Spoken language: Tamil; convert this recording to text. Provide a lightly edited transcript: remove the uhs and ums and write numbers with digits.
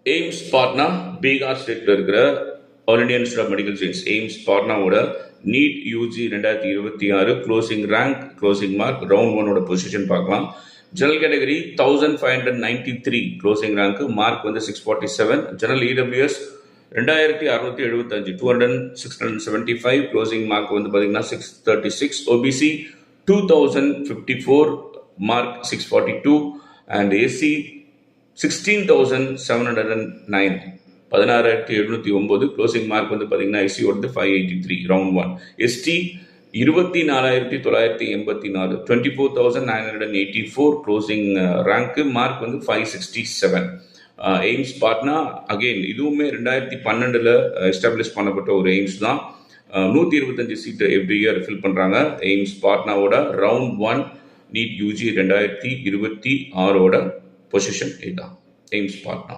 எய்ம்ஸ் பாட்னா பீகார் ஸ்டேட்டில் இருக்கிற All India Institute of Medical Science AIIMS பாட்னாவோட NEET UG 2026 closing rank closing mark round ஒன்னோட பொசிஷன் பார்க்கலாம். General category 1593 closing rank, mark வந்து 647. ஜெனரல் இடபிள்யூஎஸ் 2675 675 க்ளோசிங் மார்க் வந்து பார்த்தீங்கன்னா 636. OBC 2054 mark 642 and SC 16,709 16,709 closing mark வந்து பார்த்தீங்கன்னா எஸ்சியோடது 583 round one. ST 24,984 24,984 closing rank, mark வந்து 567. எய்ம்ஸ் பாட்னா அகெயின் இதுவுமே 2012 எஸ்டாப்ளிஷ் பண்ணப்பட்ட ஒரு எய்ம்ஸ் தான். 125 சீட்டு எவ்ரி இயர் ஃபில் பண்ணுறாங்க. எய்ம்ஸ் பாட்னாவோட round one NEET UG 2026 position இதுதான் எய்ம்ஸ் பாட்னா.